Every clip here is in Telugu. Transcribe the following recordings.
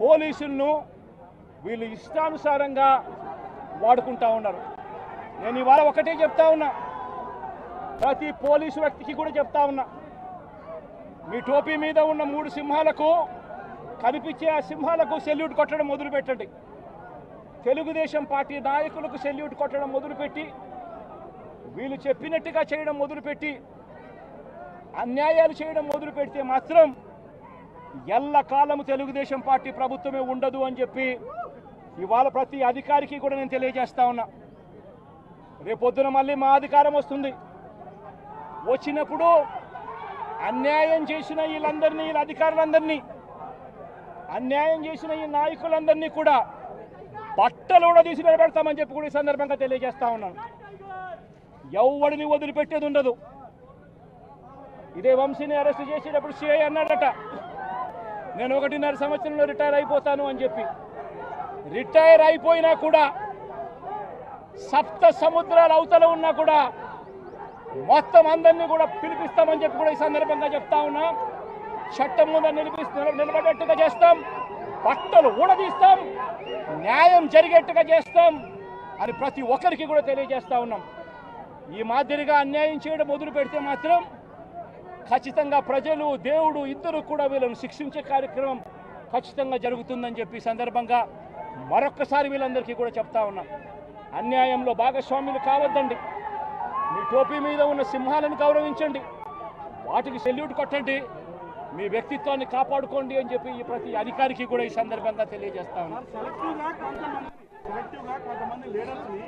పోలీసులను వీళ్ళు ఇష్టానుసారంగా వాడుకుంటా ఉన్నారు. నేను ఇవాళ ఒకటే చెప్తా ఉన్నా, ప్రతి పోలీసు వ్యక్తికి కూడా చెప్తా ఉన్నా, మీ టోపీ మీద ఉన్న 3 సింహాలకు కనిపించే ఆ సింహాలకు సెల్యూట్ కొట్టడం మొదలుపెట్టండి. తెలుగుదేశం పార్టీ నాయకులకు సెల్యూట్ కొట్టడం మొదలుపెట్టి వీళ్ళు చెప్పినట్టుగా చేయడం మొదలుపెట్టి అన్యాయాలు చేయడం మొదలు పెడితే మాత్రం ఎల్లకాలం తెలుగుదేశం పార్టీ ప్రభుత్వమే ఉండదు అని చెప్పి ఇవాళ ప్రతి అధికారికి కూడా నేను తెలియజేస్తా ఉన్నా. రేపొద్దున మళ్ళీ మా అధికారం వస్తుంది. వచ్చినప్పుడు అన్యాయం చేసిన వీళ్ళందరినీ, వీళ్ళ అధికారులందరినీ, అన్యాయం చేసిన ఈ నాయకులందరినీ కూడా బట్టలు కూడా తీసి నిలబెడతామని చెప్పి కూడా ఈ సందర్భంగా తెలియజేస్తా ఉన్నాను. ఎవడిని వదిలిపెట్టేది ఉండదు. ఇదే వంశీని అరెస్ట్ చేసేటప్పుడు సిఐ అన్నాడట, నేను 1.5 సంవత్సరంలో రిటైర్ అయిపోతాను అని చెప్పి. రిటైర్ అయిపోయినా కూడా సప్త సముద్రాల అవతల ఉన్నా కూడా మొత్తం అందరినీ కూడా పిలిపిస్తామని చెప్పి కూడా ఈ సందర్భంగా చెప్తా ఉన్నా. చట్టం ముందు నిలబడేట్టుగా చేస్తాం, బట్టలు ఊడదీస్తాం, న్యాయం జరిగేట్టుగా చేస్తాం అని ప్రతి ఒక్కరికి కూడా తెలియజేస్తా ఉన్నాం. ఈ మాదిరిగా అన్యాయం చేయడం మొదలు పెడితే మాత్రం ఖచ్చితంగా ప్రజలు, దేవుడు ఇద్దరు కూడా వీళ్ళను శిక్షించే కార్యక్రమం ఖచ్చితంగా జరుగుతుందని చెప్పి సందర్భంగా మరొక్కసారి వీళ్ళందరికీ కూడా చెప్తా ఉన్నాం. అన్యాయంలో భాగస్వాములు కావద్దండి. మీ టోపీ మీద ఉన్న సింహాలను గౌరవించండి, వాటికి సెల్యూట్ కొట్టండి, మీ వ్యక్తిత్వాన్ని కాపాడుకోండి అని చెప్పి ఈ ప్రతి అధికారికి కూడా ఈ సందర్భంగా తెలియజేస్తా ఉన్నాం. సెలెక్టివ్గా కొంతమంది లీడర్స్ని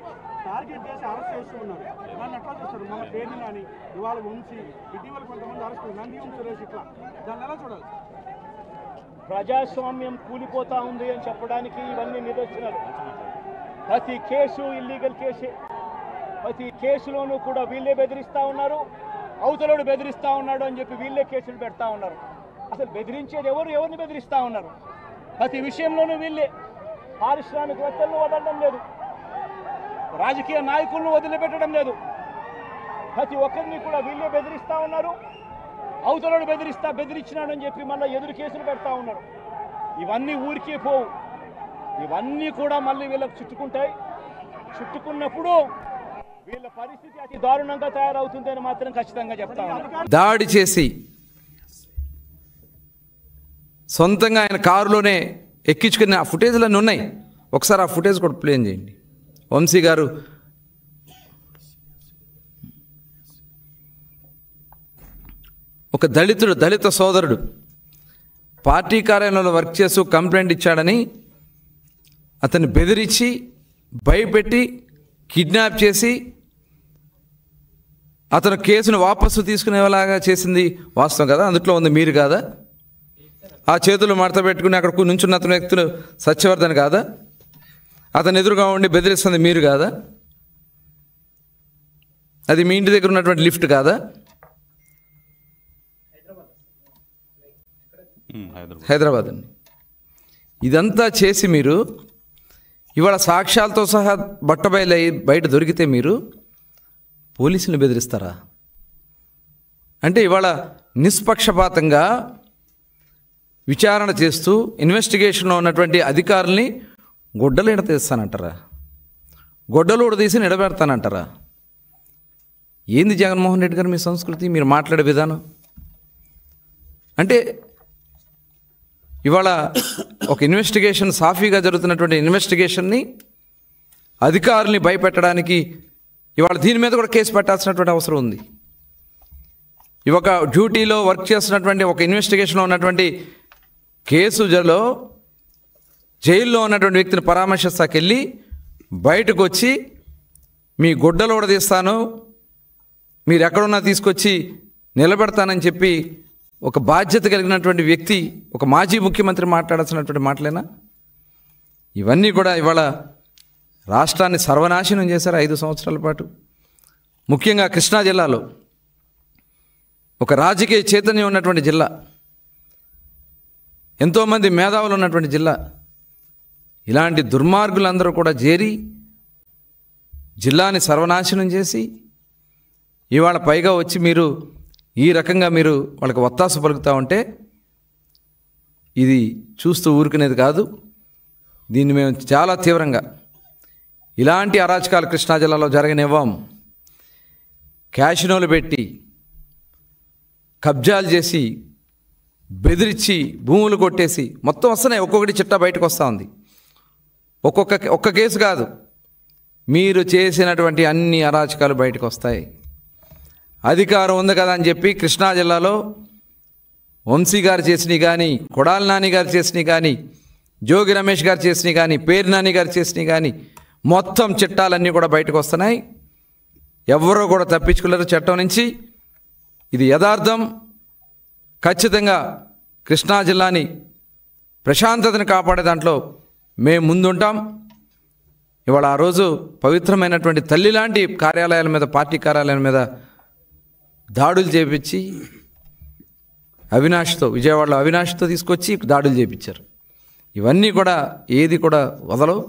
టార్గెట్ చేసి అరెస్ట్ చేస్తూ ఉన్నారు. దాన్ని ఎట్లా చూస్తారు? మన పేరుని కానీ ఇవాళ వంశీ, ఇటీవల కొంతమంది అరెస్ట్, నంది సురేష్, ఇట్లా దాన్ని ఎలా చూడాలి? ప్రజాస్వామ్యం కూలిపోతా ఉంది అని చెప్పడానికి ఇవన్నీ నిదర్శనాలు. ప్రతి కేసు ఇల్లీగల్ కేసే. ప్రతి కేసులోనూ కూడా వీళ్ళే బెదిరిస్తూ ఉన్నారు, అవతలోడు బెదిరిస్తూ ఉన్నాడు అని చెప్పి వీళ్ళే కేసులు పెడతా ఉన్నారు. అసలు బెదిరించేది ఎవరు? ఎవరిని బెదిరిస్తూ ఉన్నారు? ప్రతి విషయంలోనూ వీళ్ళే. పారిశ్రామికవేత్తలను వదలడం లేదు, రాజకీయ నాయకులను వదిలిపెట్టడం లేదు. ప్రతి ఒక్కరిని కూడా వీళ్ళే బెదిరిస్తూ ఉన్నారు, అవతలోడు బెదిరించినాడు అని చెప్పి మళ్ళీ ఎదురు కేసులు పెడతా ఉన్నారు. ఇవన్నీ ఊరికే పోవు, ఇవన్నీ కూడా మళ్ళీ వీళ్ళకి చుట్టుకుంటాయి. చుట్టుకున్నప్పుడు వీళ్ళ పరిస్థితి అతి దారుణంగా తయారవుతుందని మాత్రం ఖచ్చితంగా చెప్తా ఉన్నారు. దాడి చేసి సొంతంగా ఆయన కారులోనే ఎక్కించుకుని ఆ ఫుటేజ్లన్నీ ఉన్నాయి. ఒకసారి ఆ ఫుటేజ్ కూడా ప్లే చేయండి. వంశీ గారు ఒక దళిత సోదరుడు పార్టీ కార్యాలయంలో వర్క్ చేస్తూ కంప్లైంట్ ఇచ్చాడని అతన్ని బెదిరించి, భయపెట్టి, కిడ్నాప్ చేసి అతను కేసును వాపసు తీసుకునేలాగా చేసింది వాస్తవం కదా? అందులో ఉంది మీరు కాదా? ఆ చేతులు మడత పెట్టుకుని అక్కడ నుంచున్న అతని వ్యక్తులు సత్యవర్ధన్ కాదా? అతను ఎదురుగా ఉండి బెదిరిస్తుంది మీరు కాదా? అది మీ ఇంటి దగ్గర ఉన్నటువంటి లిఫ్ట్ కాదా? హైదరాబాద్ అండి. ఇదంతా చేసి మీరు ఇవాళ సాక్ష్యాలతో సహా బయట దొరికితే మీరు పోలీసులను బెదిరిస్తారా? అంటే ఇవాళ నిష్పక్షపాతంగా విచారణ చేస్తూ ఇన్వెస్టిగేషన్లో ఉన్నటువంటి అధికారుల్ని గొడ్డలు ఎడతీస్తానంటారా? గొడ్డలు ఉడదీసి నిలబెడతానంటారా? ఏంది జగన్మోహన్ రెడ్డి గారు మీ సంస్కృతి, మీరు మాట్లాడే విధానం? అంటే ఇవాళ ఒక ఇన్వెస్టిగేషన్, సాఫీగా జరుగుతున్నటువంటి ఇన్వెస్టిగేషన్ని అధికారుల్ని భయపెట్టడానికి ఇవాళ దీని మీద కూడా కేసు పెట్టాల్సినటువంటి అవసరం ఉంది. ఒక డ్యూటీలో వర్క్ చేస్తున్నటువంటి, ఒక ఇన్వెస్టిగేషన్లో ఉన్నటువంటి కేసులో జైల్లో ఉన్నటువంటి వ్యక్తిని పరామర్శిస్తాకెళ్ళి బయటకు వచ్చి మీ గుడ్డలు ఉడదీస్తాను, మీరు ఎక్కడున్నా తీసుకొచ్చి నిలబెడతానని చెప్పి ఒక బాధ్యత కలిగినటువంటి వ్యక్తి, ఒక మాజీ ముఖ్యమంత్రి మాట్లాడాల్సినటువంటి మాటలేనా? ఇవన్నీ కూడా ఇవాళ రాష్ట్రాన్ని సర్వనాశనం చేశారు 5 సంవత్సరాల పాటు. ముఖ్యంగా కృష్ణా జిల్లాలో ఒక రాజకీయ చైతన్యం ఉన్నటువంటి జిల్లా, ఎంతోమంది మేధావులు ఉన్నటువంటి జిల్లా, ఇలాంటి దుర్మార్గులందరూ కూడా చేరి జిల్లాని సర్వనాశనం చేసి ఇవాళ పైగా వచ్చి మీరు ఈ రకంగా మీరు వాళ్ళకి ఒత్తాసు పలుకుతూ ఉంటే ఇది చూస్తూ ఊరుకునేది కాదు. దీన్ని మేము చాలా తీవ్రంగా ఇలాంటి అరాచకాలు కృష్ణా జిల్లాలో జరగనివ్వం. క్యాషినోలు పెట్టి కబ్జాలు చేసి బెదిరించి భూములు కొట్టేసి మొత్తం వస్తున్నాయి. ఒక్కొక్కటి చిట్టా బయటకు వస్తూ ఉంది. ఒక్క కేసు కాదు, మీరు చేసినటువంటి అన్ని అరాచకాలు బయటకు వస్తాయి. అధికారం ఉంది కదా అని చెప్పి కృష్ణా జిల్లాలో వంశీ గారు చేసినవి కానీ, కొడాలి నాని గారు చేసినవి కానీ, జోగి రమేష్ గారు చేసినవి కానీ, పేరు నాని గారు చేసినవి కానీ మొత్తం చట్టాలన్నీ కూడా బయటకు వస్తున్నాయి. ఎవరో కూడా తప్పించుకోలేరు చట్టం నుంచి. ఇది యథార్థం. ఖచ్చితంగా కృష్ణా జిల్లాని ప్రశాంతతను కాపాడే దాంట్లో మేము ముందుంటాం. ఇవాళ ఆ రోజు పవిత్రమైనటువంటి తల్లి లాంటి కార్యాలయాల మీద, పార్టీ కార్యాలయాల మీద దాడులు చేపించి విజయవాడలో అవినాష్తో తీసుకొచ్చి దాడులు చేపించారు. ఇవన్నీ కూడా ఏది కూడా వదలవు.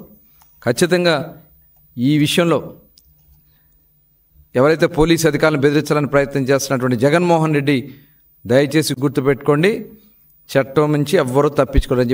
ఖచ్చితంగా ఈ విషయంలో ఎవరైతే పోలీసు అధికారులను బెదిరించాలని ప్రయత్నం చేస్తున్నటువంటి జగన్మోహన్ రెడ్డి దయచేసి గుర్తుపెట్టుకోండి, చట్టం నుంచి ఎవ్వరూ తప్పించుకోలేరు.